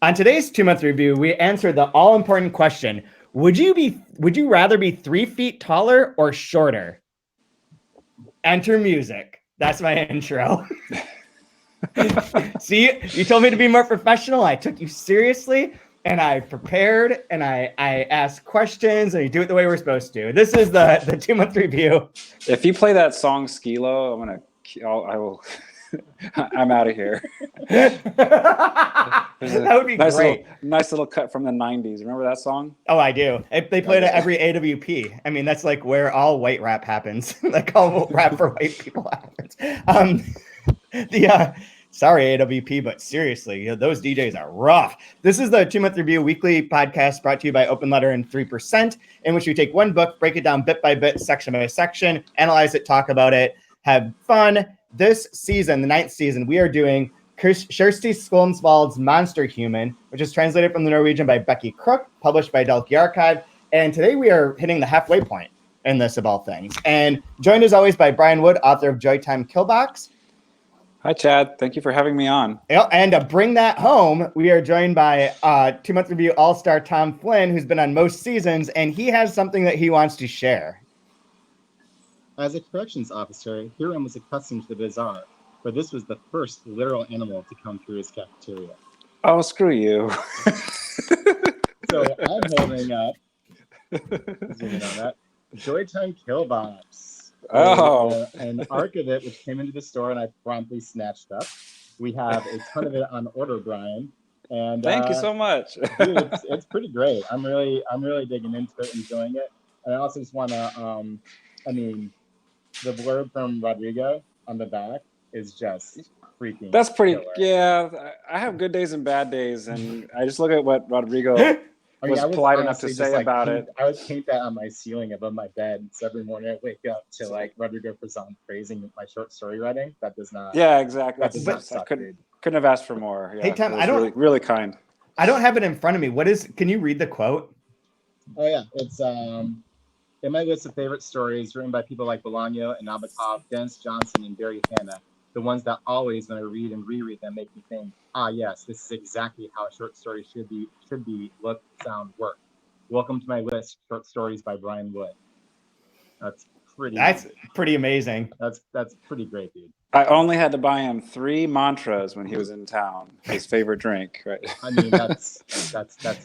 On today's 2-month review, we answered the all-important question: Would you rather be 3 feet taller or shorter? Enter music. That's my intro. See, you told me to be more professional. I took you seriously, and I prepared, and I asked questions, and you do it the way we're supposed to. This is the 2-month review. If you play that song Skilo, I will. I'm out of here. That would be great. Nice little cut from the 90s. Remember that song? Oh, they played it every AWP. I mean, that's like where all white rap happens. Like all rap for white people happens. Sorry, AWP, but seriously, those DJs are rough. This is the 2-month review weekly podcast brought to you by Open Letter and 3%, in which we take one book, break it down bit by bit, section by section, analyze it, talk about it, have fun. This season, the 9th season, we are doing Kjersti Skomsvold's MONSTERHUMAN, which is translated from the Norwegian by Becky Crook, published by Delphi Archive. And today we are hitting the halfway point in this, of all things. And joined as always by Brian Wood, author of Joytime Killbox. Hi, Chad. Thank you for having me on. And to bring that home, we are joined by 2-month review all-star Tom Flynn, who's been on most seasons, and he has something that he wants to share. As a corrections officer, Hiram was accustomed to the bizarre, but this was the first literal animal to come through his cafeteria. Oh, screw you. So I'm holding up, zooming on that, Joytime Killbox. Oh. An arc of it, which came into the store and I promptly snatched up. We have a ton of it on order, Brian. And thank you so much. Dude, it's pretty great. I'm really digging into it, enjoying it. And I also just want to, the blurb from Rodrigo on the back is just freaking That's pretty killer. Yeah, I have good days and bad days, and I just look at what Rodrigo was polite enough to say about it. I would paint that on my ceiling above my bed, so every morning I wake up to like Rodrigo Frazan praising my short story writing. That does not. Yeah, exactly. That does not suck, couldn't have asked for more. Yeah, Hey Tom, really kind. I don't have it in front of me. Can you read the quote? Oh yeah, it's in my list of favorite stories written by people like Bolaño and Nabokov, Dennis Johnson, and Barry Hannah, the ones that always, when I read and reread them, make me think, yes, this is exactly how a short story should be, look, sound, work. Welcome to my list, short stories by Brian Wood. That's pretty amazing. That's pretty great, dude. I only had to buy him 3 mantras when he was in town. His favorite drink, right? I mean, that's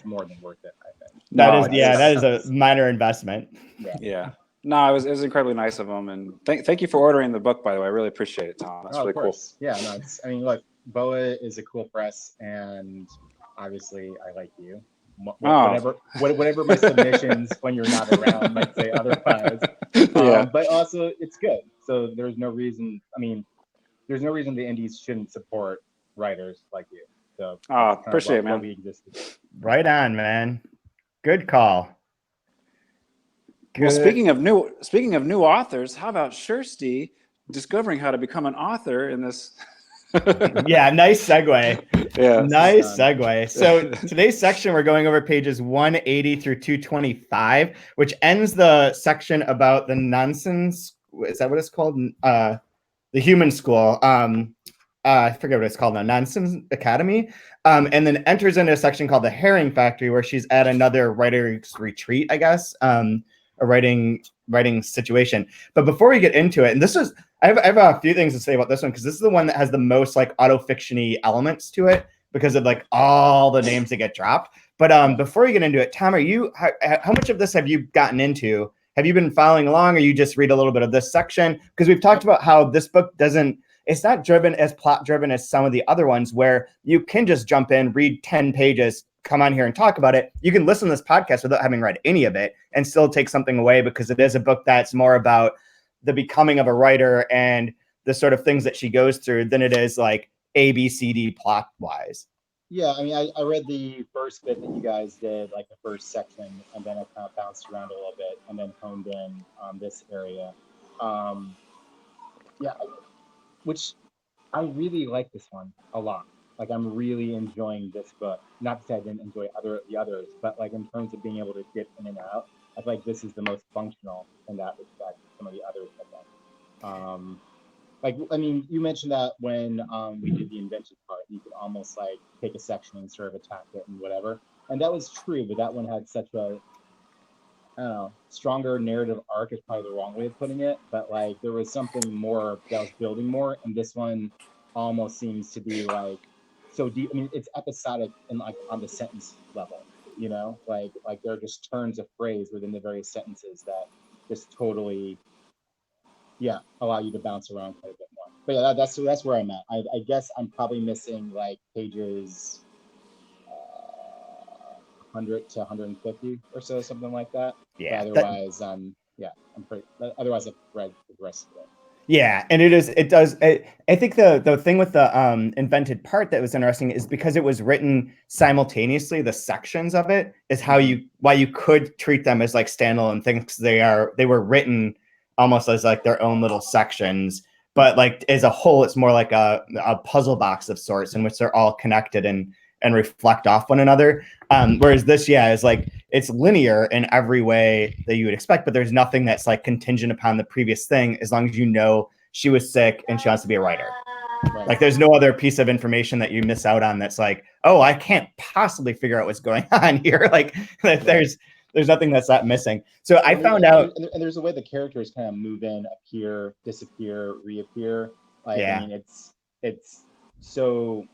more than worth it, I think. That is a minor investment. Yeah. No, it was incredibly nice of him, and thank you for ordering the book. By the way, I really appreciate it, Tom. That's really cool. Yeah, no, look, Boa is a cool press, and obviously, I like you. Whatever my submissions when you're not around might say otherwise. But also, it's good. So there's no reason. There's no reason the indies shouldn't support writers like you. So appreciate it, man. Right on, man. Good call. Well, speaking of new authors, how about Kjersti discovering how to become an author in this? Yeah, nice segue. Yeah, nice segue. So today's section, we're going over pages 180 through 225, which ends the section about the nonsense. Is that what it's called? The human school. I forget what it's called now. Nonsense Academy. And then enters into a section called the Herring Factory, where she's at another writer's retreat, I guess. A writing situation. But before we get into it, and I have a few things to say about this one, because this is the one that has the most like auto-fiction-y elements to it because of like all the names that get dropped. But before we get into it, Tom, how much of this have you gotten into? Have you been following along, or you just read a little bit of this section? Because we've talked about how this book it's not driven as plot driven as some of the other ones, where you can just jump in, read 10 pages, come on here and talk about it. You can listen to this podcast without having read any of it and still take something away, because it is a book that's more about the becoming of a writer and the sort of things that she goes through than it is like A, B, C, D plot wise. Yeah, I read the first bit that you guys did, like the first section, and then I kind of bounced around a little bit and then honed in on this area. Which I really like this one a lot. Like, I'm really enjoying this book. Not to say I didn't enjoy the others, but like in terms of being able to dip in and out, I feel like this is the most functional in that respect. Some of the others have been. Like, I mean, you mentioned that when we did the invention part, you could almost like take a section and sort of attack it and whatever. And that was true, but that one had such a, I don't know, stronger narrative arc is probably the wrong way of putting it. But like, there was something more that was building more, and this one almost seems to be like so deep. I mean, it's episodic and like on the sentence level, you know, like there are just turns of phrase within the various sentences that just totally, yeah, allow you to bounce around quite a bit more. But yeah, that's where I'm at. I guess I'm probably missing like pages 100 to 150 or so, something like that. Yeah. But otherwise, yeah, I'm pretty. Otherwise, I've read the rest of it. Yeah, and it does. I think the thing with the invented part that was interesting is because it was written simultaneously. The sections of it is why you could treat them as like standalone things. They were written almost as like their own little sections, but like as a whole, it's more like a puzzle box of sorts in which they're all connected and reflect off one another. Whereas this, yeah, is like it's linear in every way that you would expect, but there's nothing that's like contingent upon the previous thing as long as you know she was sick and she wants to be a writer. Right. Like there's no other piece of information that you miss out on that's like, oh, I can't possibly figure out what's going on here. Like there's nothing that's not missing. So I found out, and there's a way the characters kind of move in, appear, disappear, reappear. Like, yeah. I mean, it's so,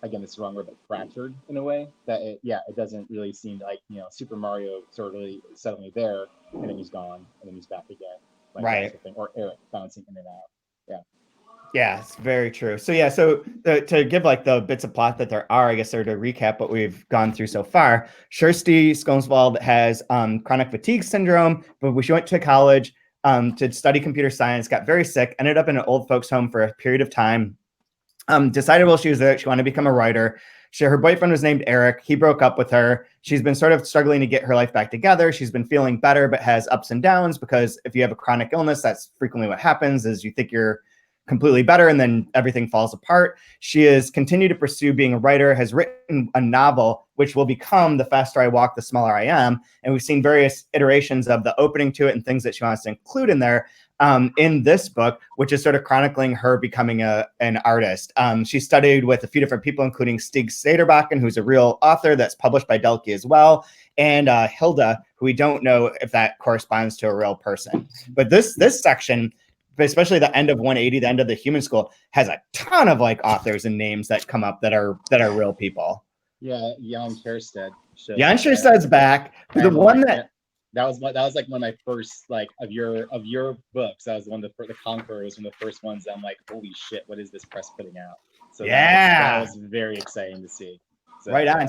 again, it's the wrong word, but fractured in a way that it doesn't really seem like, you know, Super Mario sort of really suddenly there and then he's gone and then he's back again. Like right. Sort of thing. Or Eric bouncing in and out. Yeah. Yeah, it's very true. So yeah, so to give like the bits of plot that there are, I guess, or to recap what we've gone through so far, Kjersti Skomsvold has chronic fatigue syndrome, but when she went to college to study computer science, got very sick, ended up in an old folks home for a period of time, decided while she was there, she wanted to become a writer. Her boyfriend was named Eric. He broke up with her. She's been sort of struggling to get her life back together. She's been feeling better, but has ups and downs because if you have a chronic illness, that's frequently what happens is you think you're completely better and then everything falls apart. She has continued to pursue being a writer, has written a novel, which will become The Faster I Walk, The Smaller I Am. And we've seen various iterations of the opening to it and things that she wants to include in there. In this book, which is sort of chronicling her becoming an artist. She studied with a few different people, including Stig Saderbakken, who's a real author that's published by Delkey as well, and Hilda, who we don't know if that corresponds to a real person. But this section, especially the end of 180, the end of the Human School, has a ton of like authors and names that come up that are real people. Yeah, Jan Kjerstad. Jan Kjerstad's back. The one that was like one of my first like of your books. That was one of the Conqueror was one of the first ones that I'm like, holy shit, what is this press putting out? So that was very exciting to see. So, right on.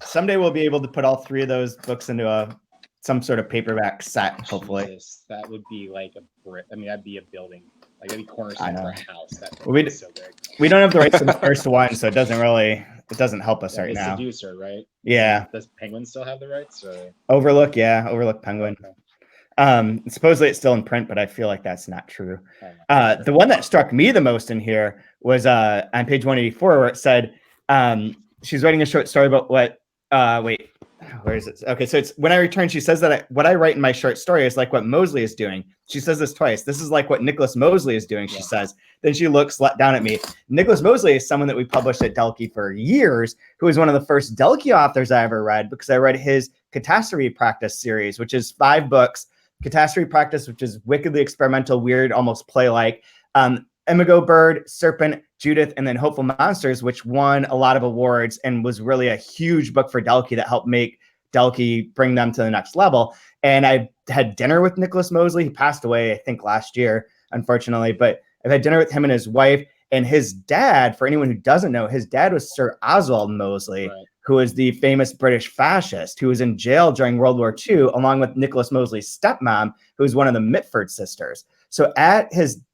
Someday we'll be able to put all three of those books into some sort of paperback set, hopefully. Jesus, that would be like a brick. I mean, that'd be a building. Like that'd be cornerstone for a house. That would be so big. We don't have the rights to the first one, so it doesn't help us right now. Seducer, right? Yeah. Does Penguin still have the rights? Or? Overlook Penguin. Okay. Supposedly it's still in print, but I feel like that's not true. The one that struck me the most in here was on page 184, where it said she's writing a short story about what. Where is it? Okay, so it's when I return. She says that what I write in my short story is like what Mosley is doing. She says this twice. This is like what Nicholas Mosley is doing. She says. Then she looks down at me. Nicholas Mosley is someone that we published at Delkey for years, who was one of the first Delkey authors I ever read because I read his Catastrophe Practice series, which is 5 books. Catastrophe Practice, which is wickedly experimental, weird, almost play-like. Emigo Bird, Serpent, Judith, and then Hopeful Monsters, which won a lot of awards and was really a huge book for Delkey that helped make Delkey bring them to the next level. And I had dinner with Nicholas Mosley. He passed away, I think, last year, unfortunately. But I've had dinner with him and his wife. And his dad, for anyone who doesn't know, his dad was Sir Oswald Mosley, right, who was the famous British fascist who was in jail during World War II, along with Nicholas Mosley's stepmom, who was one of the Mitford sisters. So at his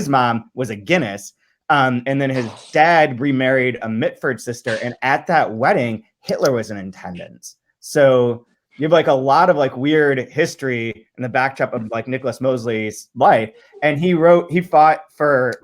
mom was a Guinness, and then his dad remarried a Mitford sister, and at that wedding, Hitler was in attendance. So you have like a lot of like weird history in the backdrop of like Nicholas Mosley's life, and he fought for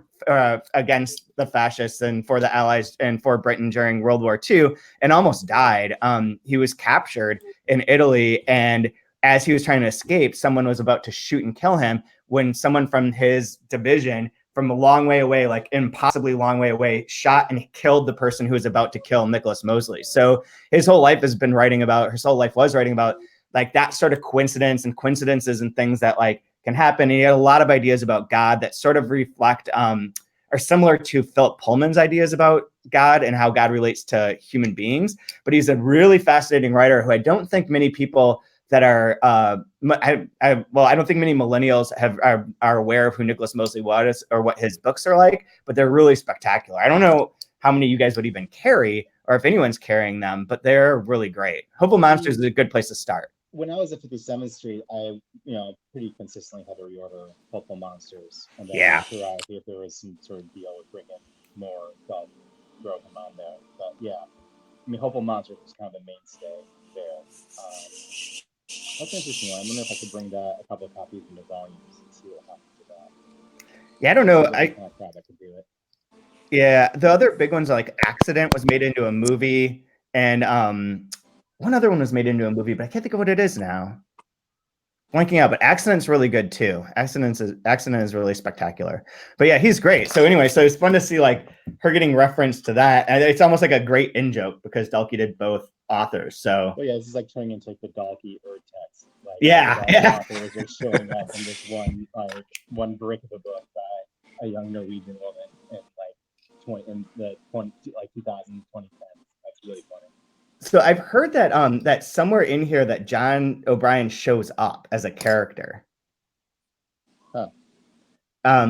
against the fascists and for the Allies and for Britain during World War II, and almost died. He was captured in Italy, and as he was trying to escape, someone was about to shoot and kill him when someone from his division from a long way away, like impossibly long way away, shot and killed the person who was about to kill Nicholas Mosley. So his whole life was writing about like that sort of coincidences and things that like can happen. And he had a lot of ideas about God that sort of reflect are similar to Philip Pullman's ideas about God and how God relates to human beings. But he's a really fascinating writer who I don't think many people that are, I don't think many millennials are aware of who Nicholas Mosley was or what his books are like, but they're really spectacular. I don't know how many of you guys would even carry or if anyone's carrying them, but they're really great. Hopeful Monsters is a good place to start. When I was at 57th Street, I, pretty consistently had to reorder Hopeful Monsters. And then throughout, if there was some sort of deal with bringing more, they'll throw them on there. But yeah, I mean, Hopeful Monsters was kind of the mainstay there. That's an interesting one. I wonder if I could bring that a couple of copies into volumes and see what happens to that. Yeah, I don't know. I could do it. Yeah, the other big ones are like Accident was made into a movie, and one other one was made into a movie, but I can't think of what it is now. Blanking out, but Accident's really good too. Accident is really spectacular. But yeah, he's great. So anyway, so it's fun to see like her getting reference to that. And it's almost like a great in-joke because Dalkey did both authors. So well, yeah, this is like turning into like the Dalkey text. Like, yeah. Author was just showing up in this one brick of a book by a young Norwegian woman in like 2010s. That's really funny. So I've heard that that somewhere in here that John O'Brien shows up as a character. Huh.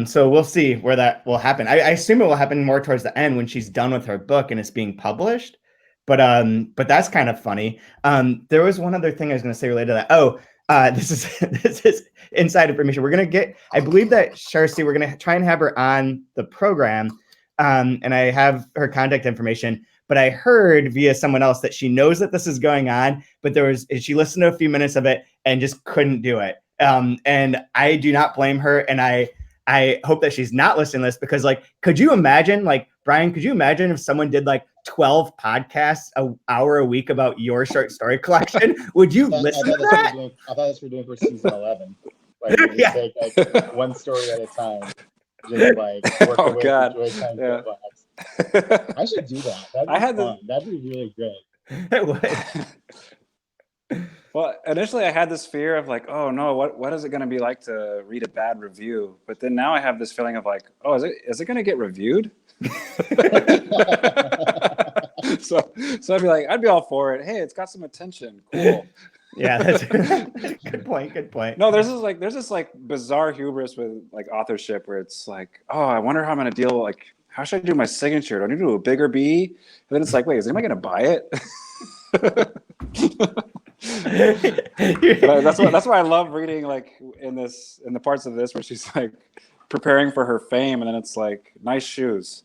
So we'll see where that will happen. I assume it will happen more towards the end when she's done with her book and it's being published. But that's kind of funny. There was one other thing I was going to say related to that. Oh, this is inside information. I believe that Kjersti, we're going to try and have her on the program. And I have her contact information. But I heard via someone else that she knows that this is going on, but she listened to a few minutes of it and just couldn't do it. And I do not blame her. And I hope that she's not listening to this because, like, could you imagine, like, Brian, could you imagine if someone did like 12 podcasts an hour a week about your short story collection? Would you listen to that? I thought that's what we're doing for season 11. Like, we just take like one story at a time. Just like work oh God! Yeah. I should do that. That'd be fun. That'd be really good. It would. Well, initially I had this fear of like, oh no, what is it going to be like to read a bad review? But then now I have this feeling of like, oh, is it going to get reviewed? so I'd be all for it. Hey, it's got some attention. Cool. Yeah, that's good point. No, there's this bizarre hubris with like authorship where it's like, oh, I wonder how I'm going to deal. Like, how should I do my signature? Do I need to do a bigger B? And then it's like, wait, is anybody going to buy it? That's why I love reading like in the parts of this where she's like preparing for her fame, and then it's like nice shoes.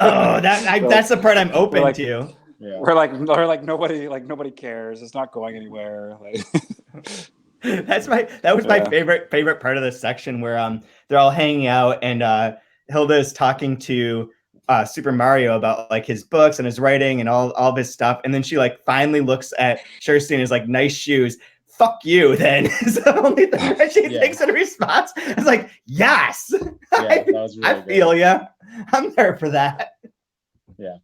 Oh, that's the part I'm open to. Yeah. We're like nobody cares. It's not going anywhere. Like that was my favorite part of this section where they're all hanging out and Hilda is talking to Super Mario about like his books and his writing and all of his stuff, and then she like finally looks at Kjersti and is like, "Nice shoes." Fuck you, then is the only thing that she thinks in response. It's like, yes, that was really I feel ya. I'm there for that. Yeah.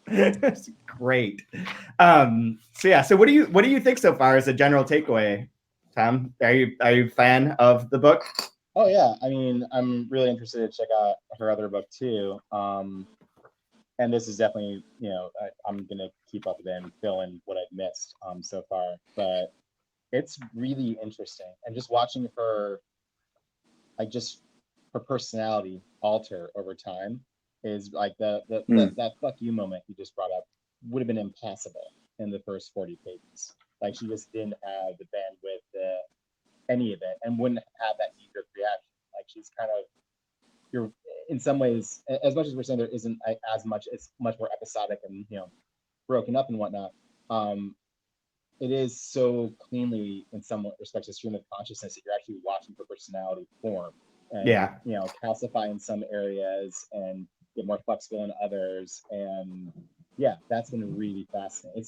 That's great. So what do you think so far as a general takeaway, Tom? Are you a fan of the book? Oh yeah, I mean, I'm really interested to check out her other book too. And this is definitely, I'm gonna keep up with it and fill in what I've missed so far. But it's really interesting, and just watching her, like, just her personality alter over time is like that fuck you moment you just brought up would have been impossible in the first 40 pages. Like, she just didn't have the bandwidth, any of it, and wouldn't have that knee-jerk reaction. Like, she's kind of, you're in some ways, as much as we're saying there isn't as much, it's much more episodic and broken up and whatnot. It is so cleanly, in some respects, a stream of consciousness that you're actually watching her personality form. And, calcify in some areas and get more flexible in others. And yeah, that's been really fascinating.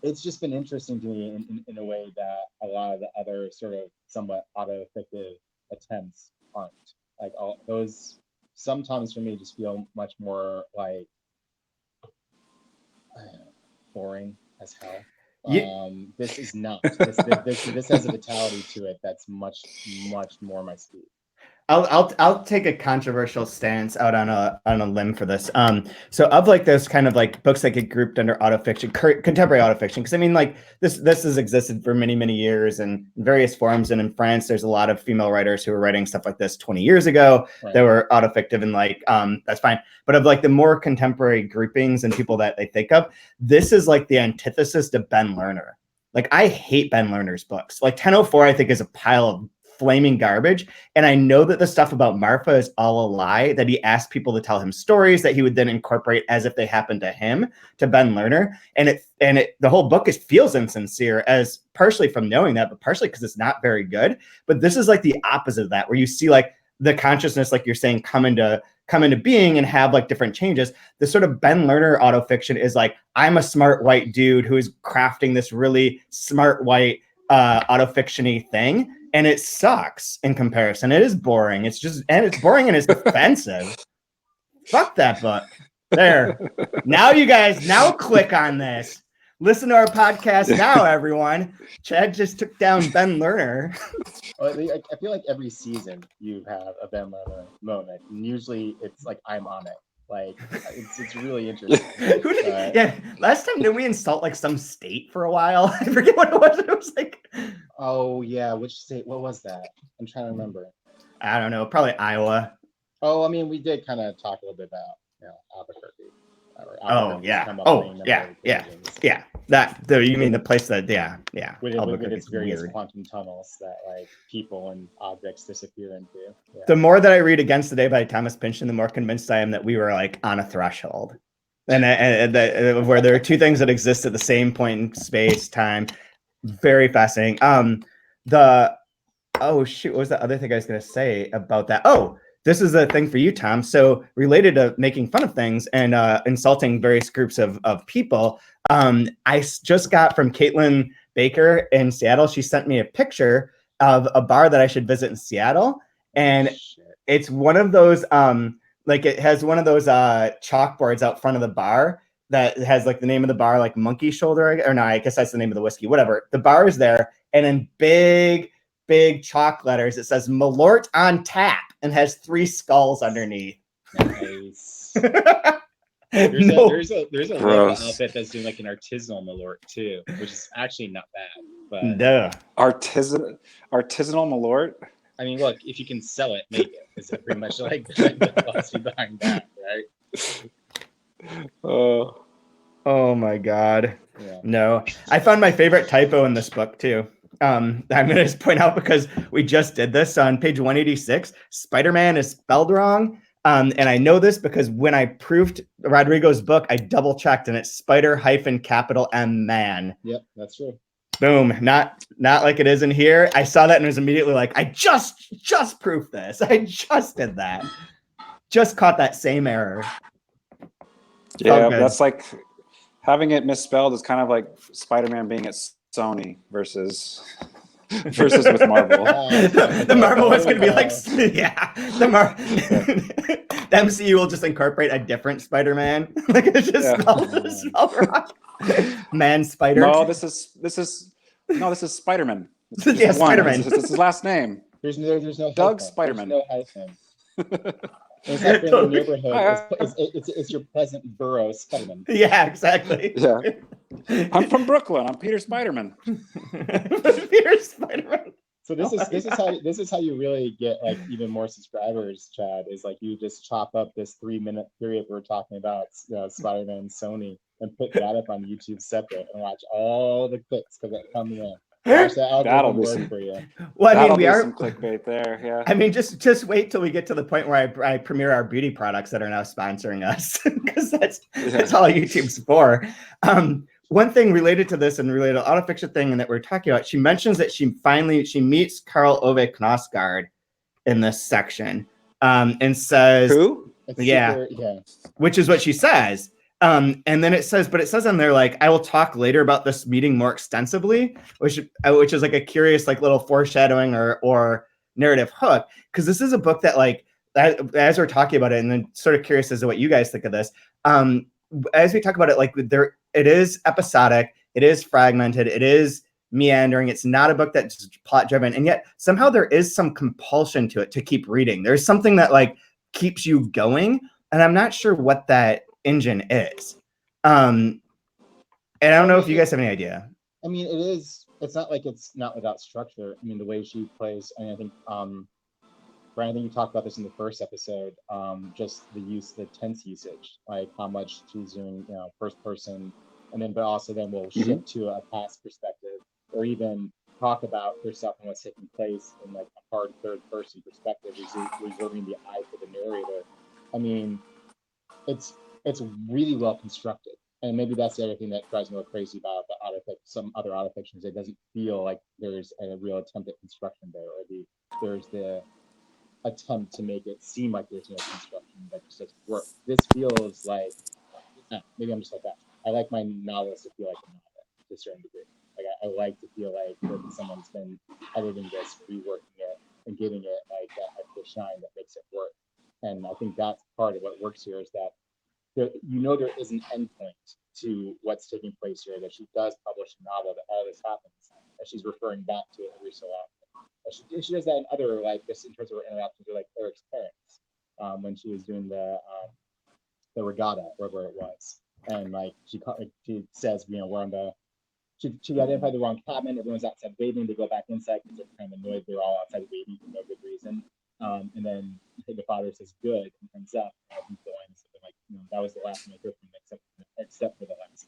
It's just been interesting to me in a way that a lot of the other sort of somewhat auto-fictive attempts aren't. Like all those, sometimes for me just feel much more like I don't know, boring as hell. Yeah. This is not. This has a vitality to it that's much more my speed. I'll take a controversial stance out on a limb for this. So of like those kind of like books that get grouped under autofiction, contemporary autofiction, because I mean like this has existed for many years and in various forms. And in France, there's a lot of female writers who were writing stuff like this 20 years ago. Right. They were autofictive and like that's fine. But of like the more contemporary groupings and people that they think of, this is like the antithesis to Ben Lerner. Like I hate Ben Lerner's books. Like 1004, I think is a pile of flaming garbage. And I know that the stuff about Marfa is all a lie, that he asked people to tell him stories that he would then incorporate as if they happened to him, to Ben Lerner. And the whole book feels insincere, as partially from knowing that, but partially because it's not very good. But this is like the opposite of that, where you see like the consciousness, like you're saying, come into being and have like different changes. The sort of Ben Lerner autofiction is like, I'm a smart white dude who is crafting this really smart white autofiction-y thing. And it sucks in comparison. It is boring. It's boring and it's offensive. Fuck that book. There. Now you guys, click on this. Listen to our podcast now, everyone. Chad just took down Ben Lerner. I feel like every season you have a Ben Lerner moment. And usually it's like, I'm on it. Like it's really interesting. Yeah, last time didn't we insult like some state for a while? I forget what it was. It was like, oh yeah, which state? What was that? I'm trying to remember. I don't know, probably Iowa. Oh, I mean, we did kind of talk a little bit about Albuquerque. Oh yeah. You mean the place that with its various quantum tunnels that like people and objects disappear into. Yeah. The more that I read Against the Day by Thomas Pynchon, the more convinced I am that we were like on a threshold, and where there are two things that exist at the same point in space time. Very fascinating. What was the other thing I was going to say about that? Oh, this is a thing for you, Tom. So related to making fun of things and insulting various groups of people, I just got from Caitlin Baker in Seattle. She sent me a picture of a bar that I should visit in Seattle. And it's one of those, it has one of those chalkboards out front of the bar that has like the name of the bar, like Monkey Shoulder, or no, I guess that's the name of the whiskey, whatever. The bar is there. And in big chalk letters, it says Malort on tap and has 3 skulls underneath. Nice. There's a local outfit that's doing like an artisanal Malort too, which is actually not bad. But artisanal Malort. I mean, look, if you can sell it, make it. Is it pretty much like the philosophy behind that, right? Oh my God. Yeah. No, I found my favorite typo in this book too. I'm going to just point out, because we just did this on page 186, Spider-Man is spelled wrong. And I know this because when I proofed Rodrigo's book, I double checked and it's Spider-M man. Yep, that's true. Boom. Not like it is in here. I saw that and was immediately like, I just proofed this. I just did that. Just caught that same error. Yeah, that's like having it misspelled is kind of like Spider-Man being at Sony versus with Marvel. The Marvel was going to be like, the MCU will just incorporate a different Spider-Man. Like it's just spelled wrong. Man Spider. No, this is Spider-Man. Spider-Man. This is his last name. There's no Doug hyphen. Spider-Man. There's no hyphen. It's like in the neighborhood. It's your present borough, Spider-Man. Yeah, exactly. Yeah. I'm from Brooklyn. I'm Peter Spider-Man. Peter Spider-Man. So this is how you really get like even more subscribers, Chad, is like you just chop up this 3-minute period we're talking about Spider-Man and Sony and put that up on YouTube separate and watch all the clicks because that come in. Watch that algorithm work for you. Well, I mean, we are some clickbait there. Yeah. I mean, just wait till we get to the point where I premiere our beauty products that are now sponsoring us, because that's all YouTube's for. One thing related to this and related to autofiction thing and that we're talking about, she mentions that she meets Karl Ove Knausgaard in this section, and says, "Who?" Which is what she says. And then it says on there, like, I will talk later about this meeting more extensively, which is like a curious, like, little foreshadowing or narrative hook. Cause this is a book that like as we're talking about it, and then sort of curious as to what you guys think of this. As we talk about it, like it is episodic, it is fragmented, it is meandering. It's not a book that's plot driven, and yet somehow there is some compulsion to it to keep reading. There's something that like keeps you going, and I'm not sure what that engine is. And I don't know if you guys have any idea. I mean, it's not like it's not without structure. I mean, the way she plays, and I think Brian, I think you talked about this in the first episode, just the tense usage, like how much she's doing, first person, and then, but also then we'll shift to a past perspective, or even talk about herself and what's taking place in like a hard third person perspective, reserving the eye for the narrator. I mean, it's really well constructed. And maybe that's the other thing that drives me a little crazy about some other autofictions. It doesn't feel like there's a real attempt at construction there, or there's the attempt to make it seem like there's no construction that just doesn't work. This feels like, maybe I'm just like that. I like my novels to feel like a novel to a certain degree. Like I like to feel like someone's been editing this, reworking it, and giving it like that extra shine that makes it work. And I think that's part of what works here, is that there is an endpoint to what's taking place here, that she does publish a novel, that all this happens, and she's referring back to it every so often. She does that in other, like, just in terms of her interactions with like Eric's parents, when she was doing the regatta, wherever it was, and like she says, we're on the, she identified the wrong cabin. Everyone's outside waiting. They go back inside because they're kind of annoyed. They're all outside waiting for no good reason. And then the father says good and comes up, and he's going something like, that was the last thing I heard from him, except for the last.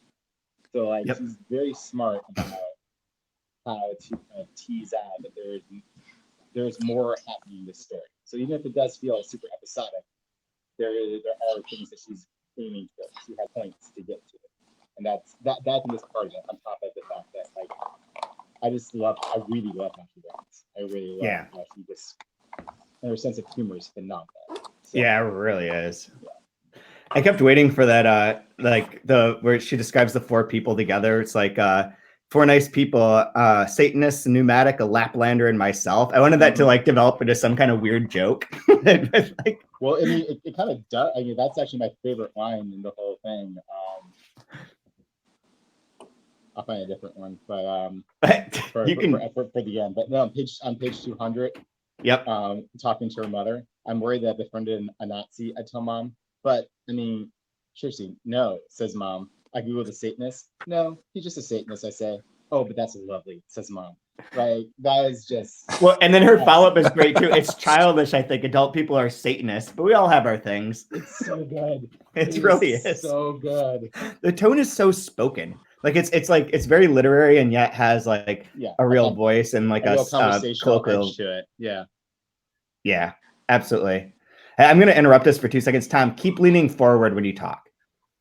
So like she's very smart about how to kind of tease out that there's more happening in this story. So even if it does feel super episodic, there are things that she's aiming for. She has points to get to it, and that I think is part of it. On top of the fact that like I really love how she writes. I really love how she just, and her sense of humor is phenomenal. So, yeah, it really is. Yeah. I kept waiting for that, where she describes the four people together. It's like four nice people, Satanist, Pneumatic, a Laplander, and myself. I wanted that to like develop into some kind of weird joke. Well, I mean, it kind of does. I mean, that's actually my favorite line in the whole thing. I'll find a different one, but for the end. But no, on page 200. Yep. Talking to her mother. I'm worried that I befriended a Nazi, I tell mom. But I mean, Kjersti, no, says mom. I Googled a Satanist. No, he's just a Satanist, I say. Oh, but that's lovely, says mom. Like, that is just... Well, and then her follow-up is great, too. It's childish, I think. Adult people are Satanists, but we all have our things. It's so good. It really is. So good. The tone is so spoken. Like, it's very literary, and yet has, like, a real voice and, like, a conversational edge to it. Yeah. Yeah, absolutely. I'm going to interrupt us for 2 seconds. Tom, keep leaning forward when you talk.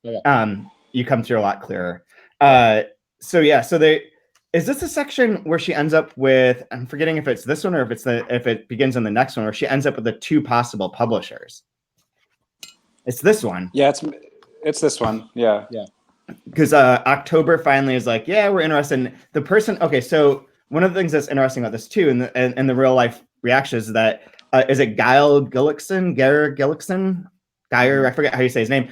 Okay. You come through a lot clearer. Is this a section where she ends up with, I'm forgetting if it's this one or if it begins in the next one, where she ends up with the two possible publishers? It's this one. Yeah, it's this one. Yeah. Yeah. Because October finally is like, yeah, we're interested in the person. Okay, so one of the things that's interesting about this too, and the real life reaction is that is it Geir Gullikson? I forget how you say his name.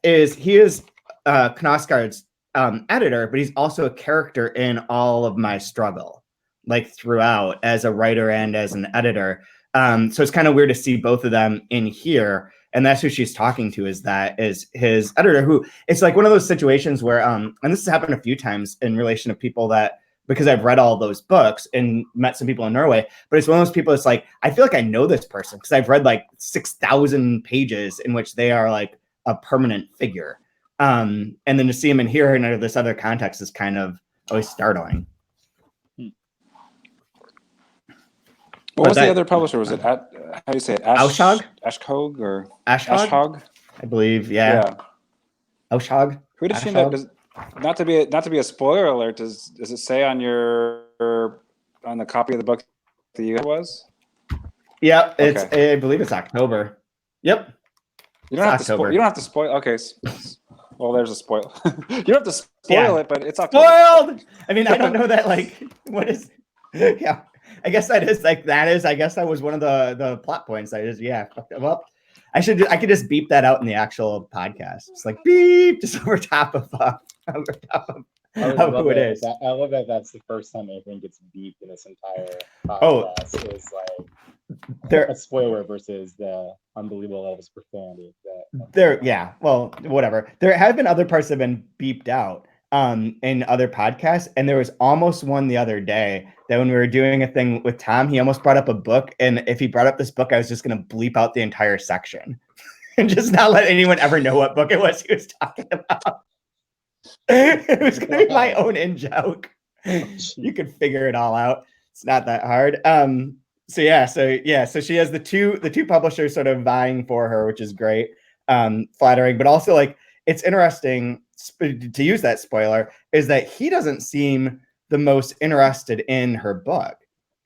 He is Knausgaard's editor, but he's also a character in all of my struggle, like throughout, as a writer and as an editor. So it's kind of weird to see both of them in here. And that's who she's talking to, is his editor, who it's like one of those situations where, and this has happened a few times in relation to people that, because I've read all those books and met some people in Norway, but it's one of those people, it's like, I feel like I know this person because I've read like 6,000 pages in which they are like a permanent figure. And then to see him in here in this other context is kind of always startling. What was the other publisher? Was it how do you say it? Ashhog? Ashhog or Ashhog? I believe, yeah. Ashhog. Who did she end up? Not to be a spoiler alert. Does it say on the copy of the book that you was? Yeah, I believe it's October. Yep. You don't have to spoil. Okay. Well, there's a spoil. You don't have to spoil it, but it's October. Spoiled. I mean, I don't know that. Like, what is? Yeah. I guess that is I guess that was one of the plot points. I just fucked them up. I could just beep that out in the actual podcast. It's like beep just over top of who it is. I love that that's the first time anything gets beeped in this entire Oh, podcast. Is like there a spoiler versus the unbelievable levels of profanity. Well, whatever. There have been other parts that have been beeped out in other podcasts, and there was almost one the other day that when we were doing a thing with Tom, he almost brought up a book, and if he brought up this book, I was just going to bleep out the entire section and just not let anyone ever know what book it was he was talking about. It was going to be my own in-joke. You could figure it all out. It's not that hard. So she has the two publishers sort of vying for her, which is great, flattering, but also like it's interesting to use that spoiler is that he doesn't seem the most interested in her book.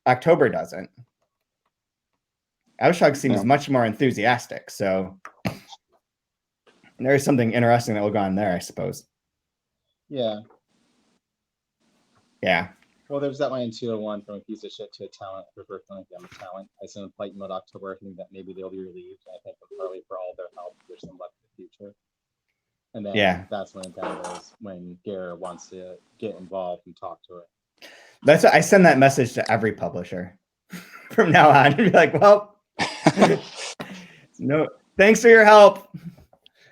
October doesn't. Aushag seems much more enthusiastic. So there's something interesting that will go on there, I suppose. Yeah. Yeah. Well, there's that line in 201 from a piece of shit to a talent. Reverse like I'm a talent. I sent a flight mode October. I think that maybe they'll be relieved. I thank them partly for all their help. There's some left in the future. And then that's when it kind of is when Gare wants to get involved and talk to her. That's what I send that message to every publisher from now on. And be like, well, no, thanks for your help.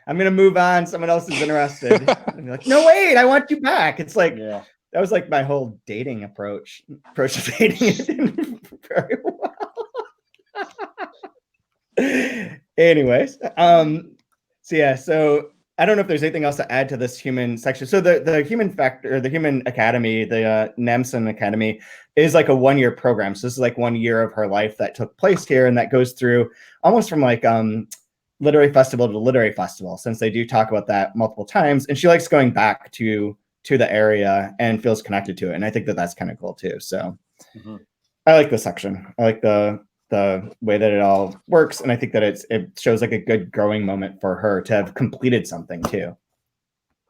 I'm gonna move on. Someone else is interested. And be like, no, wait, I want you back. It's like that was like my whole dating approach to dating very well. Anyways, so I don't know if there's anything else to add to this human section. So the human factor, the human academy, the Namsen Academy is like a 1-year program. So this is like 1 year of her life that took place here, and that goes through almost from like literary festival to literary festival, since they do talk about that multiple times. And she likes going back to the area and feels connected to it. And I think that that's kind of cool too. So I like this section. I like the way that it all works. And I think that it shows like a good growing moment for her to have completed something too.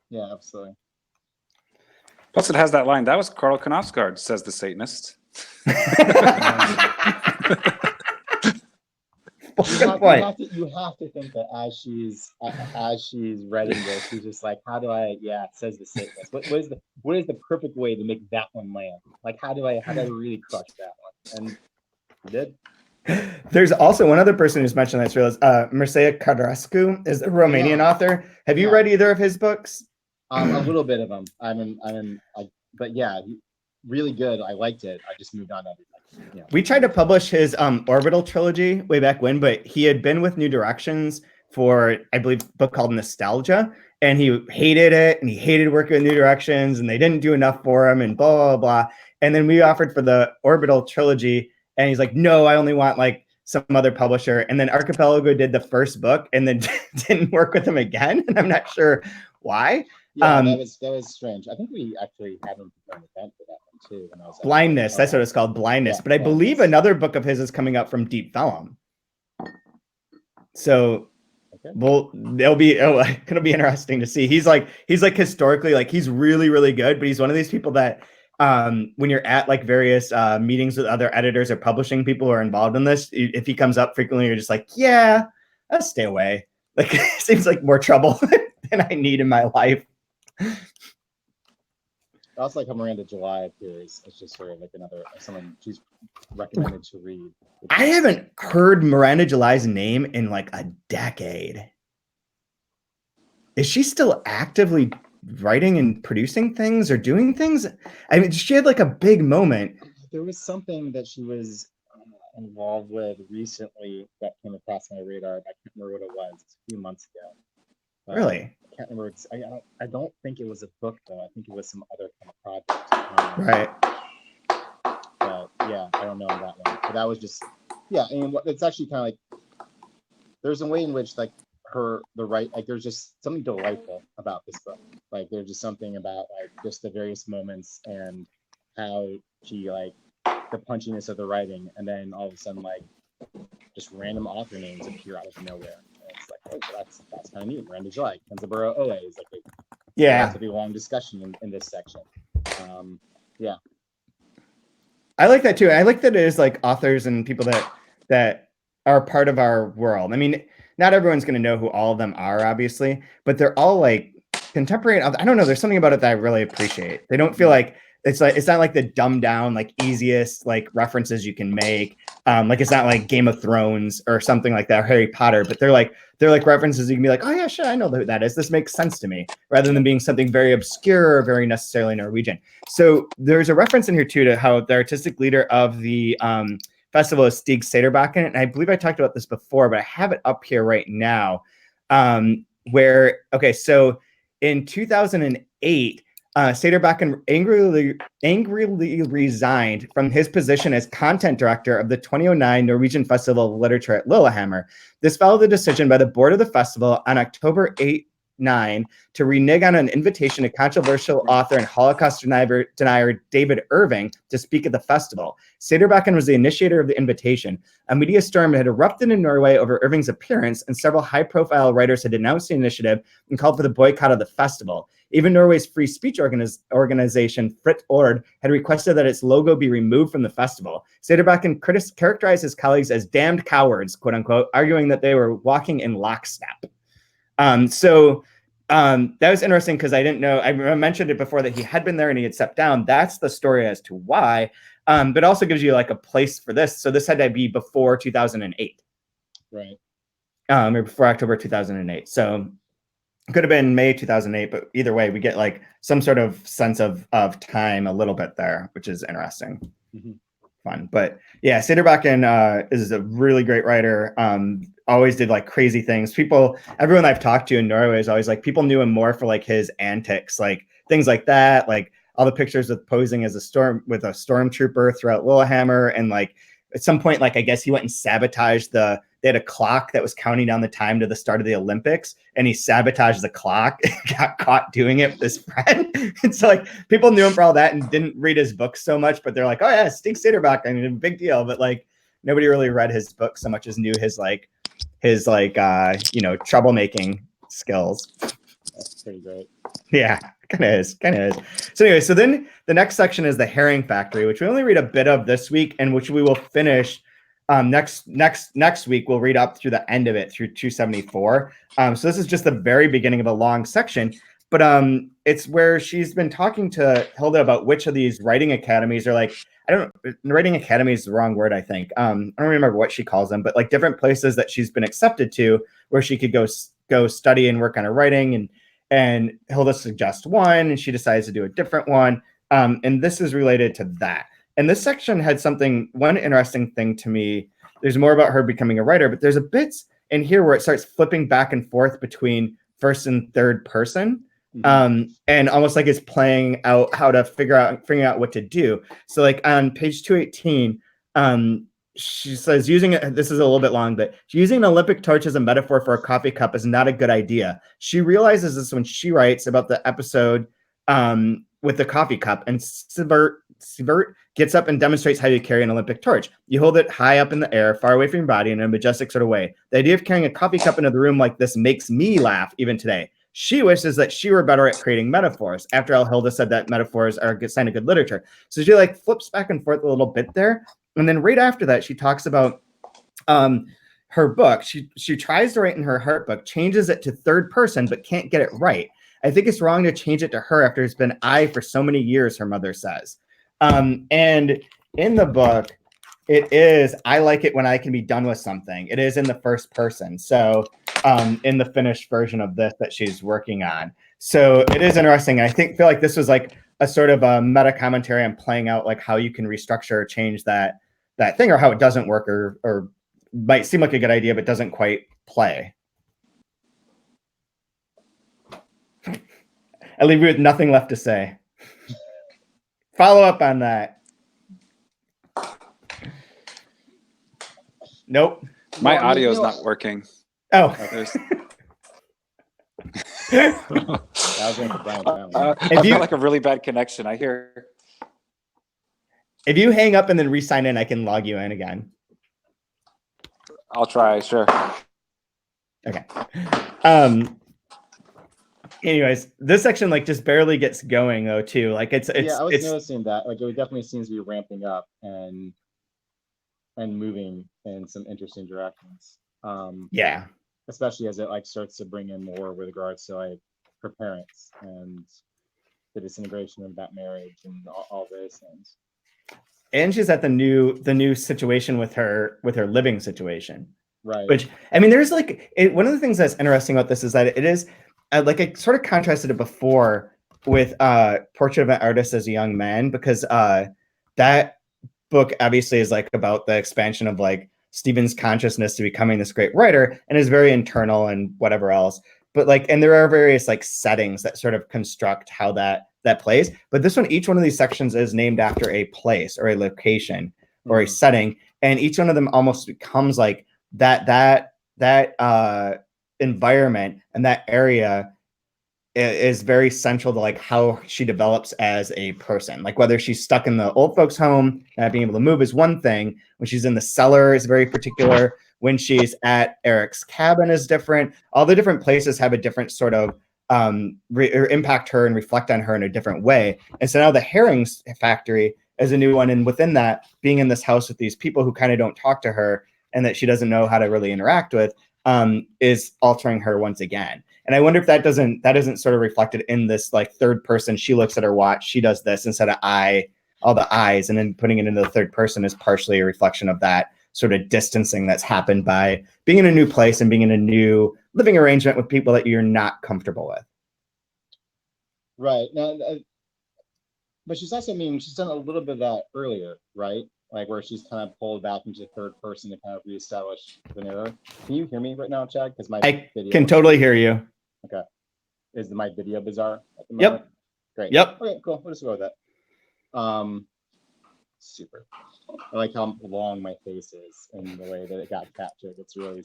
Yeah, absolutely. Plus it has that line, that was Karl Knausgaard, says the Satanist. You have to think that as she's writing this, she's just like, how do I? Yeah, it says the Satanist. What is the perfect way to make that one land? Like, how do I really crush that one? And I did. There's also one other person who's mentioned this. Mircea Codrescu is a Romanian author. Have you read either of his books? A little bit of them. But yeah, really good. I liked it. I just moved on to everything. Yeah. We tried to publish his Orbital trilogy way back when, but he had been with New Directions for, I believe, a book called Nostalgia, and he hated it, and he hated working with New Directions, and they didn't do enough for him, and blah, blah, blah. And then we offered for the Orbital trilogy, and he's like, no, I only want like some other publisher. And then Archipelago did the first book and then didn't work with him again. And I'm not sure why. Yeah, that was strange. I think we actually had him for an event for that one too. When I was Blindness, that's what it's called, Blindness. Yeah, but I believe another book of his is coming out from Deep Vellum. So it'll be gonna be interesting to see. He's like historically, like he's really, really good, but he's one of these people that when you're at like various meetings with other editors or publishing people who are involved in this, if he comes up frequently, you're just like, yeah, I'll stay away. Like it seems like more trouble than I need in my life. I also like how Miranda July appears. It's just sort of like someone she's recommended to read. I haven't heard Miranda July's name in like a decade. Is she still actively writing and producing things or doing things? I mean, she had like a big moment. There was something that she was involved with recently that came across my radar. I can't remember what it was. It's a few months ago. Really? I can't remember. I don't think it was a book though. I think it was some other kind of project. Right. But yeah, I don't know on that one. But that was just and it's actually kind of like there's a way in which like there's just something delightful about this book. Like there's just something about like just the various moments and how she like the punchiness of the writing, and then all of a sudden like just random author names appear out of nowhere. And it's like, oh, that's kind of neat. Miranda July, Kenzaburo Oe is like a relatively long discussion in this section. I like that too. I like that it is like authors and people that are part of our world. I mean, not everyone's going to know who all of them are, obviously, but they're all like contemporary. I don't know. There's something about it that I really appreciate. They don't feel like it's not like the dumbed down, like easiest like references you can make. Like it's not like Game of Thrones or something like that, or Harry Potter, but they're like references you can be like, oh yeah, sure, I know who that is. This makes sense to me, rather than being something very obscure or very necessarily Norwegian. So there's a reference in here too to how the artistic leader of the festival is Stig Sederbakken, and I believe I talked about this before, but I have it up here right now. So in 2008. Sederbakken angrily resigned from his position as content director of the 2009 Norwegian Festival of Literature at Lillehammer. This followed the decision by the board of the festival on October 9 to renege on an invitation to controversial author and Holocaust denier David Irving to speak at the festival. Sederbakken was the initiator of the invitation. A media storm had erupted in Norway over Irving's appearance, and several high-profile writers had denounced the initiative and called for the boycott of the festival. Even Norway's free speech organization, Fritt Ord, had requested that its logo be removed from the festival. Sederbakken characterized his colleagues as damned cowards, quote unquote, arguing that they were walking in lockstep. That was interesting because I didn't know, I mentioned it before that he had been there and he had stepped down. That's the story as to why, but it also gives you like a place for this. So this had to be before 2008. Right. Or before October 2008. So it could have been May 2008, but either way, we get like some sort of sense of time a little bit there, which is interesting. Mm-hmm. Fun. But yeah, Sederbakken is a really great writer. Always did like crazy things. Everyone I've talked to in Norway is always like, people knew him more for like his antics, like things like that, like all the pictures of posing as a stormtrooper throughout Lillehammer. And like at some point, like I guess he went and sabotaged they had a clock that was counting down the time to the start of the Olympics, and he sabotaged the clock and got caught doing it with his friend. It's like people knew him for all that and didn't read his books so much, but they're like, oh yeah, Stig Sederbakken, I mean, big deal. But like nobody really read his book so much as knew his troublemaking skills. That's pretty great. Yeah, kind of is. So anyway, so then the next section is the Herring Factory, which we only read a bit of this week, and which we will finish next week. We'll read up through the end of it through 274. So this is just the very beginning of a long section, but it's where she's been talking to Hilda about which of these writing academies are like, writing academy is the wrong word, I think. I don't remember what she calls them, but like different places that she's been accepted to where she could go study and work on her writing. And Hilda suggests one, and she decides to do a different one. And this is related to that. And this section had one interesting thing to me. There's more about her becoming a writer, but there's a bit in here where it starts flipping back and forth between first and third person. And almost like it's playing out how to figuring out what to do. So like on page 218, she says this is a little bit long, but using an Olympic torch as a metaphor for a coffee cup is not a good idea. She realizes this when she writes about the episode with the coffee cup, and Sivert gets up and demonstrates how you carry an Olympic torch. You hold it high up in the air, far away from your body in a majestic sort of way. The idea of carrying a coffee cup into the room like this makes me laugh even today. She wishes that she were better at creating metaphors. After all, Hilda said that metaphors are a sign of good literature. So she like flips back and forth a little bit there. And then right after that, she talks about her book. She tries to write in her heart book, changes it to third person, but can't get it right. I think it's wrong to change it to her after it's been I for so many years, her mother says. And in the book, it is, I like it when I can be done with something. It is in the first person. So in the finished version of this that she's working on. So it is interesting. I feel like this was like a sort of a meta commentary on playing out like how you can restructure or change that thing, or how it doesn't work, or might seem like a good idea, but doesn't quite play. I leave you with nothing left to say. Follow up on that. Nope. My audio is not working. Oh. I've got like a really bad connection. I hear. If you hang up and then re-sign in, I can log you in again. I'll try. Sure. Okay. Anyways, this section like just barely gets going though too. Like it's I was noticing that. Like it definitely seems to be ramping up and moving in some interesting directions. Yeah. Especially as it like starts to bring in more with regards to like her parents and the disintegration of that marriage and all those things. And she's at the new situation with her living situation. Right. Which, I mean, there's like one of the things that's interesting about this is that it is like I sort of contrasted it before with Portrait of an Artist as a Young Man, because that book obviously is like about the expansion of like Stephen's consciousness to becoming this great writer, and is very internal and whatever else. But like, and there are various like settings that sort of construct how that plays. But this one, each one of these sections is named after a place or a location or a setting, and each one of them almost becomes like that environment and that area is very central to like how she develops as a person. Like whether she's stuck in the old folks home, not being able to move is one thing. When she's in the cellar is very particular. When she's at Eric's cabin is different. All the different places have a different sort of or impact her and reflect on her in a different way. And so now the herrings factory is a new one. And within that, being in this house with these people who kind of don't talk to her and that she doesn't know how to really interact with, is altering her once again. And I wonder if that isn't sort of reflected in this like third person. She looks at her watch, she does this instead of all the eyes, and then putting it into the third person is partially a reflection of that sort of distancing that's happened by being in a new place and being in a new living arrangement with people that you're not comfortable with. Right. Now, but she's also, I mean, she's done a little bit of that earlier, right? Like where she's kind of pulled back into third person to kind of reestablish the narrative. Can you hear me right now, Chad? Because I can totally hear you. Okay. Is my video bizarre at the moment? Yep. Great. Yep. Okay, cool. We'll just go with that. Super. I like how long my face is and the way that it got captured. It's really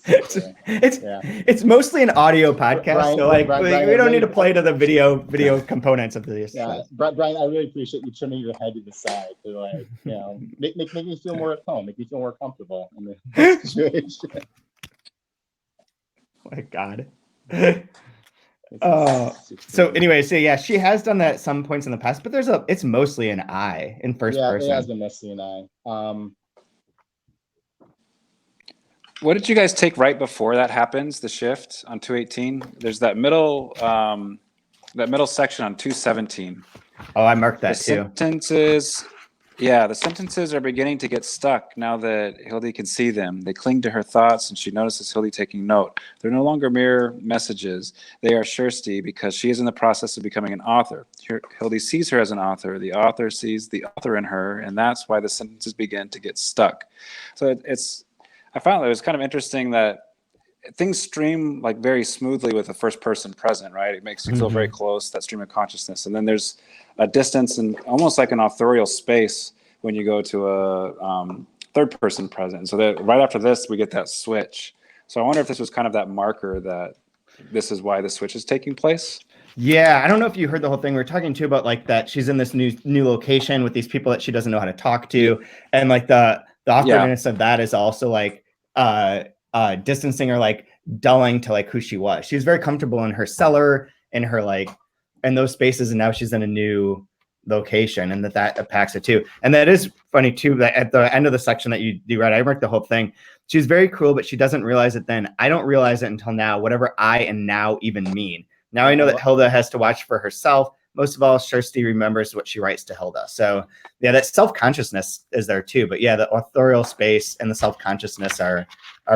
it's mostly an audio podcast, so like we don't need to play to the video components of this. Yeah, Brian, I really appreciate you turning your head to the side to like, you know, make me feel more at home, make me feel more comfortable in the situation. Oh my God. So anyway, so yeah, she has done that at some points in the past, but it's mostly an I in first person. Yeah, it has been mostly an I. What did you guys take right before that happens? The shift on 218. There's that middle section on 217. Oh, I marked that too. The sentences are beginning to get stuck now that Hildy can see them. They cling to her thoughts, and she notices Hildy taking note. They're no longer mere messages. They are Kjersti because she is in the process of becoming an author. Hildy sees her as an author. The author sees the author in her, and that's why the sentences begin to get stuck. So I found it was kind of interesting that things stream like very smoothly with the first person present, right? It makes you feel very close, that stream of consciousness. And then there's a distance and almost like an authorial space when you go to a third person present. So that right after this, we get that switch. So I wonder if this was kind of that marker that this is why the switch is taking place. Yeah, I don't know if you heard the whole thing. We were talking too about like that she's in this new location with these people that she doesn't know how to talk to, and like the awkwardness of that is also like distancing or like dulling to like who she was. She was very comfortable in her cellar, in her like in those spaces, and now she's in a new location, and that impacts it too. And that is funny too, that at the end of the section that you read, I marked the whole thing. She's very cruel, but she doesn't realize it then. I don't realize it until now, whatever I and now even mean. Now I know that Hilda has to watch for herself. Most of all, Kjersti remembers what she writes to Hilda. So yeah, that self-consciousness is there too. But yeah, the authorial space and the self-consciousness are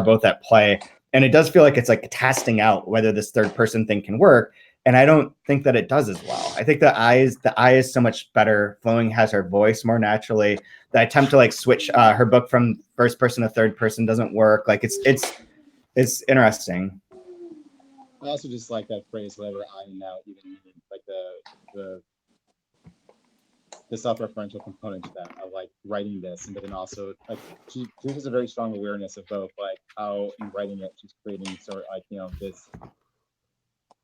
both at play. And it does feel like it's like testing out whether this third person thing can work. And I don't think that it does as well. I think the I is so much better flowing, has her voice more naturally. The attempt to like switch her book from first person to third person doesn't work. Like it's interesting. I also just like that phrase, whatever I am now even mean, like the self-referential component to that of like writing this, and then also like she has a very strong awareness of both like how in writing it she's creating sort of like, you know, this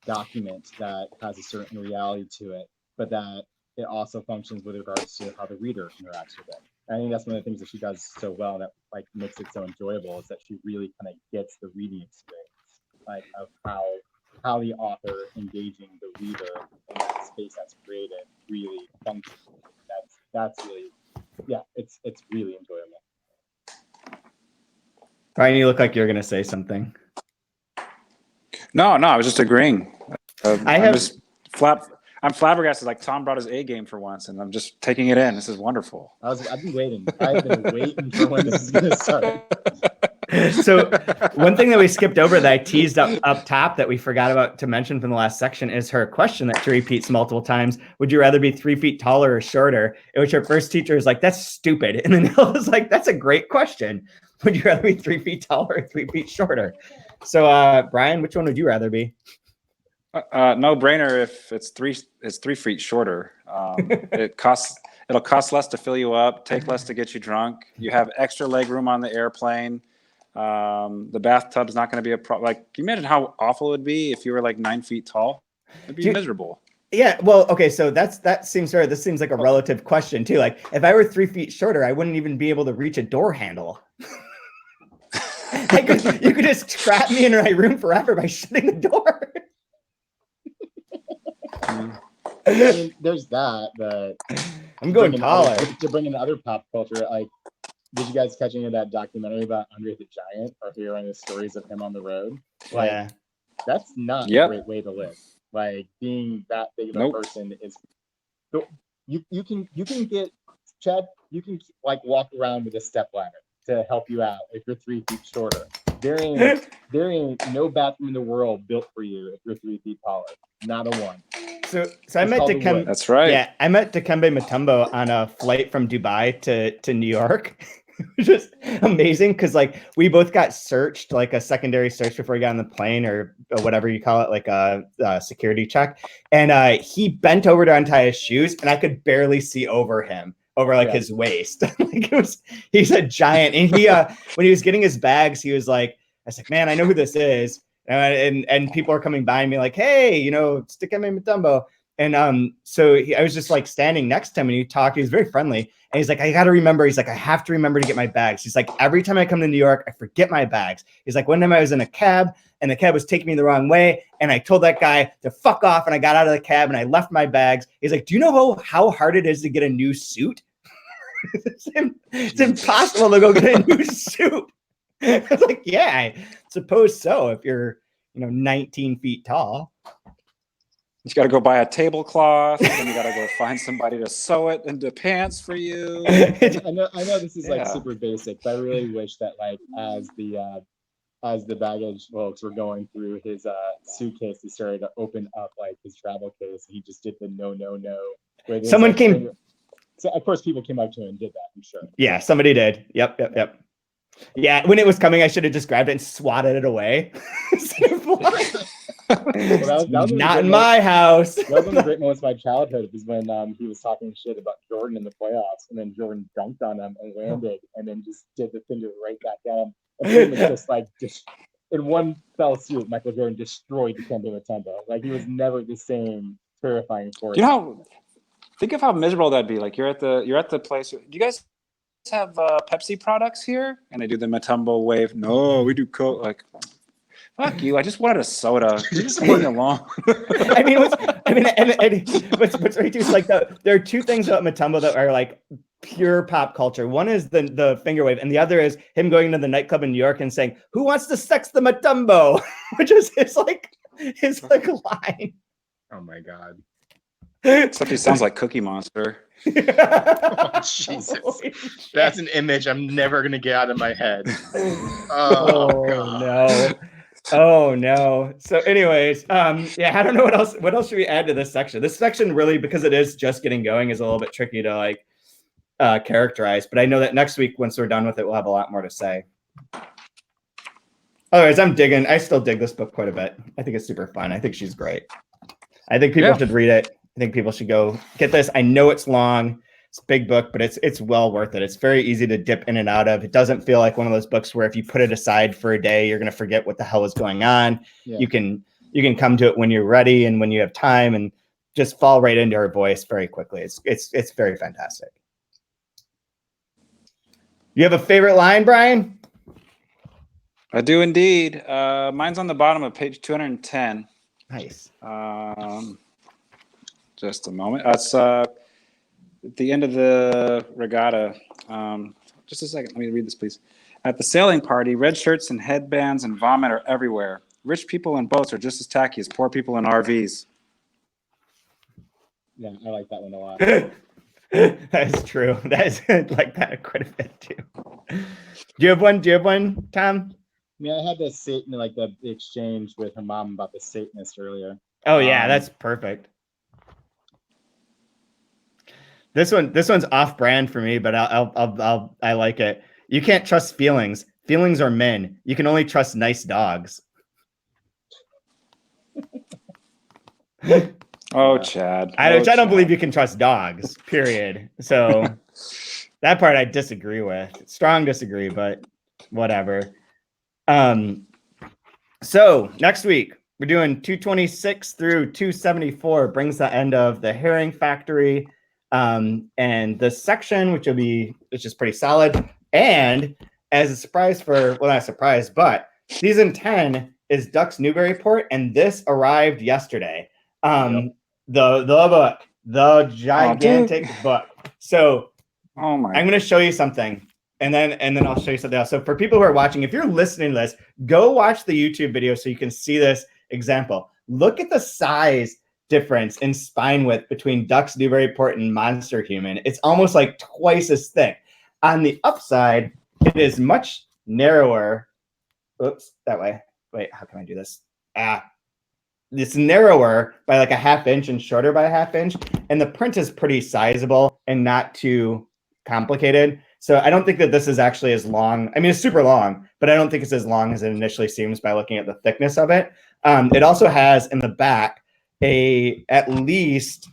document that has a certain reality to it, but that it also functions with regards to how the reader interacts with it. I think that's one of the things that she does so well that like makes it so enjoyable, is that she really kind of gets the reading experience, like of how how the author engaging the reader in that space that's created really functions. That's really, yeah, it's really enjoyable. Brian, you look like you're gonna say something. No, I was just agreeing. I have. I'm flabbergasted. Like Tom brought his A game for once, and I'm just taking it in. This is wonderful. I've been waiting. I've been waiting for when this is going to start. So one thing that we skipped over that I teased up top that we forgot about to mention from the last section is her question that she repeats multiple times. Would you rather be 3 feet taller or shorter? In which her first teacher is like, that's stupid. And then Hilda's like, that's a great question. Would you rather be 3 feet taller or 3 feet shorter? So Brian, which one would you rather be? No brainer. If it's 3 feet shorter. It'll cost less to fill you up, take less to get you drunk. You have extra leg room on the airplane. The bathtub's not going to be a problem. Like, can you imagine how awful it would be if you were like 9 feet tall? It'd be miserable. Yeah, well, okay, so that seems fair. This seems like a relative question too. Like, if I were 3 feet shorter, I wouldn't even be able to reach a door handle. You could just trap me in my room forever by shutting the door. I mean, there's that, but I'm going taller. To bring in other pop culture, like, did you guys catch any of that documentary about Andre the Giant or hearing the stories of him on the road? Like, yeah. That's not a great way to live. Like, being that big of a person is. You can get, Chad. You can like walk around with a step ladder to help you out if you're 3 feet shorter. There ain't no bathroom in the world built for you if you're 3 feet taller. Not a one. So I met Dikembe. That's right. Yeah, I met Dikembe Mutombo on a flight from Dubai to New York. Just amazing because like we both got searched, like a secondary search before we got on the plane or whatever you call it, like a security check. And he bent over to untie his shoes, and I could barely see over him, over like his waist. Like he's a giant. And he when he was getting his bags, he was like, I was like, man, I know who this is. And people are coming by me like, hey, you know, it's Dikembe Mutombo. And so I was just like standing next to him, and he talked. He was very friendly, and he's like, I got to remember. He's like, I have to remember to get my bags. He's like, every time I come to New York, I forget my bags. He's like, one time I was in a cab, and the cab was taking me the wrong way, and I told that guy to fuck off, and I got out of the cab, and I left my bags. He's like, do you know how hard it is to get a new suit? It's impossible to go get a new suit. I was like, yeah, I suppose so. If you're, 19 feet tall. You got to go buy a tablecloth, and you got to go find somebody to sew it into pants for you. I know this is like super basic, but I really wish that like as the baggage folks were going through his suitcase, he started to open up like his travel case. He just did the no. Someone came. So of course, people came up to him and did that. I'm sure. Yeah, somebody did. Yep. Yeah, when it was coming, I should have just grabbed it and swatted it away. Well, that was not in my house. That was one of the great moments of my childhood was when he was talking shit about Jordan in the playoffs, and then Jordan dunked on him and landed, and then just did the finger right back at him. And it was just in one fell swoop, Michael Jordan destroyed Dikembe Mutombo. Like he was never the same terrifying force. Think of how miserable that'd be. Like you're at the place. Do you guys have Pepsi products here? And they do the Mutombo wave. No, we do Coke. Like. Fuck you! I just wanted a soda. You're just leave me alone. What's right too is like there are two things about Mutombo that are like pure pop culture. One is the finger wave, and the other is him going to the nightclub in New York and saying, "Who wants to sex the Mutombo?" Which is his line. Oh my god! Except he sounds like Cookie Monster. Oh, Jesus, that's an image I'm never gonna get out of my head. Oh no. So anyways, I don't know what else should we add to this section? This section really, because it is just getting going, is a little bit tricky to like characterize, but I know that next week once we're done with it, we'll have a lot more to say. Otherwise, I still dig this book quite a bit. I think it's super fun. I think she's great. I think people should read it. I think people should go get this. I know it's long. It's a big book, but it's well worth it. It's very easy to dip in and out of. It doesn't feel like one of those books where if you put it aside for a day, you're going to forget what the hell is going on. Yeah. You can come to it when you're ready and when you have time, and just fall right into her voice very quickly. It's very fantastic. You have a favorite line, Brian? I do indeed. Mine's on the bottom of page 210. Nice. Just a moment. It's at the end of the regatta. Just a second. Let me read this, please. At the sailing party, red shirts and headbands and vomit are everywhere. Rich people in boats are just as tacky as poor people in RVs. Yeah, I like that one a lot. That is true. That is like that quite a bit too. Do you have one? Tom? Yeah, I had this Satan, like the exchange with her mom about the Satanist earlier. Oh yeah, that's perfect. This one's off brand for me, but I like it. You can't trust feelings. Feelings are men. You can only trust nice dogs. Oh, Chad. I don't believe you can trust dogs, period. So that part I disagree with. Strong disagree, but whatever. So next week we're doing 226 through 274, brings the end of the Herring Factory. And the section, which is pretty solid. And as a surprise well, not a surprise, but season 10 is Ducks Newburyport, and this arrived yesterday. The book, the gigantic book. So I'm going to show you something, and then I'll show you something else. So for people who are watching, if you're listening to this, go watch the YouTube video so you can see this example. Look at the size difference in spine width between Ducks Newburyport and Monster Human. It's almost like twice as thick. On the upside, it is much narrower. Oops, that way. Wait, how can I do this? It's narrower by like a ½ inch and shorter by a ½ inch. And the print is pretty sizable and not too complicated. So I don't think that this is actually as long. I mean, it's super long, but I don't think it's as long as it initially seems by looking at the thickness of it. It also has in the back at least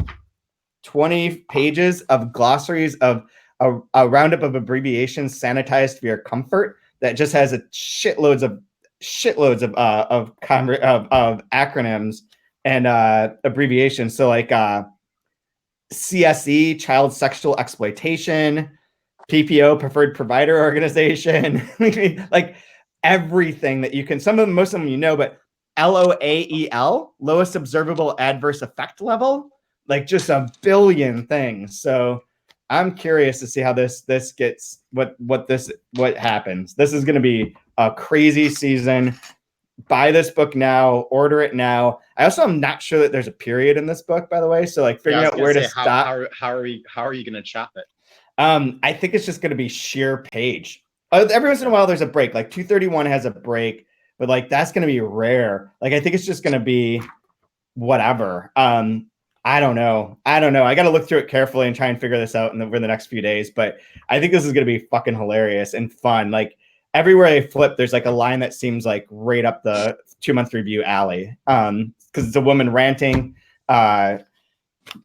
20 pages of glossaries of a roundup of abbreviations sanitized for your comfort that just has shitloads of acronyms and abbreviations. So like CSE, child sexual exploitation, PPO, preferred provider organization, like everything that you can. Most of them you know, but LOAEL, lowest observable adverse effect level, like just a billion things. So I'm curious to see how this gets what happens. This is going to be a crazy season. Buy this book now, order it now. I also am not sure that there's a period in this book, by the way. So like figuring out where to stop. How are you going to chop it? I think it's just going to be sheer page. Every once in a while there's a break. Like 231 has a break. But like that's going to be rare. Like I think it's just going to be whatever. I don't know. I got to look through it carefully and try and figure this out over the next few days. But I think this is going to be fucking hilarious and fun. Like everywhere I flip, there's like a line that seems like right up the 2-month review alley. Because it's a woman ranting,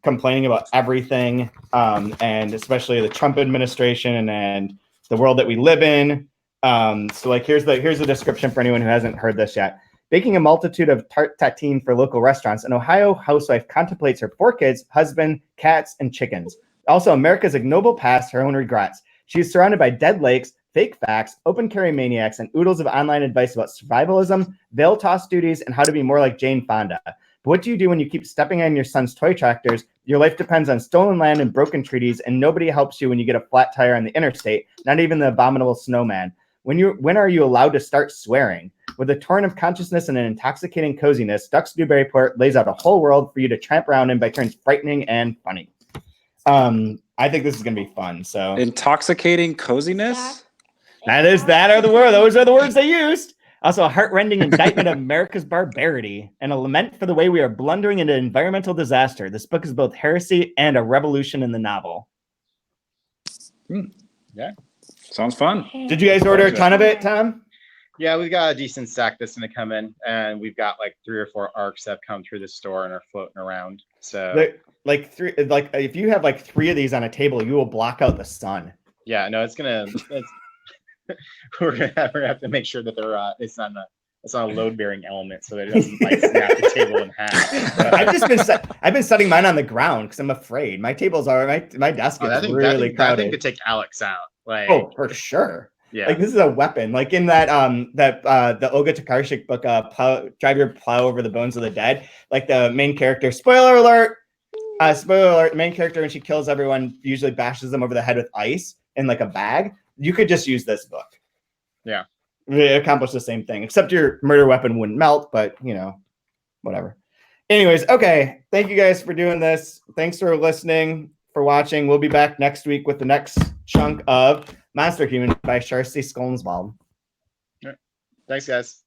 complaining about everything, and especially the Trump administration and the world that we live in. So like here's the description for anyone who hasn't heard this yet. Baking a multitude of tarte tatin for local restaurants, an Ohio housewife contemplates her 4 kids, husband, cats, and chickens. Also, America's ignoble past, her own regrets. She is surrounded by dead lakes, fake facts, open carry maniacs, and oodles of online advice about survivalism, veil toss duties, and how to be more like Jane Fonda. But what do you do when you keep stepping on your son's toy tractors? Your life depends on stolen land and broken treaties, and nobody helps you when you get a flat tire on the interstate, not even the abominable snowman. When are you allowed to start swearing? With a torrent of consciousness and an intoxicating coziness, Ducks Newburyport lays out a whole world for you to tramp around in by turns frightening and funny. I think this is going to be fun. So intoxicating coziness? Those are the words they used. Also, a heart-rending indictment of America's barbarity and a lament for the way we are blundering into environmental disaster. This book is both heresy and a revolution in the novel. Yeah. Sounds fun. Did you guys order a ton of it, Tom? Yeah, we've got a decent stack that's going to come in, and we've got like 3 or 4 arcs that have come through the store and are floating around. So if you have like 3 of these on a table, you will block out the sun. Yeah, no, we're gonna have to make sure that it's not a load bearing element, so that it doesn't like snap the table in half. I've been setting mine on the ground because I'm afraid my tables are my desk is really crowded. That thing could take Alex out. Like, oh, for sure. Yeah. Like this is a weapon. Like in that the Olga Tokarczuk book, Drive Your Plow Over the Bones of the Dead. Like the main character, spoiler alert, main character when she kills everyone usually bashes them over the head with ice in like a bag. You could just use this book. Yeah. It accomplished the same thing, except your murder weapon wouldn't melt, but you know, whatever. Anyways, okay. Thank you guys for doing this. Thanks for listening, for watching. We'll be back next week with the next chunk of Monster Human by Kjersti Skomsvold. Thanks, guys.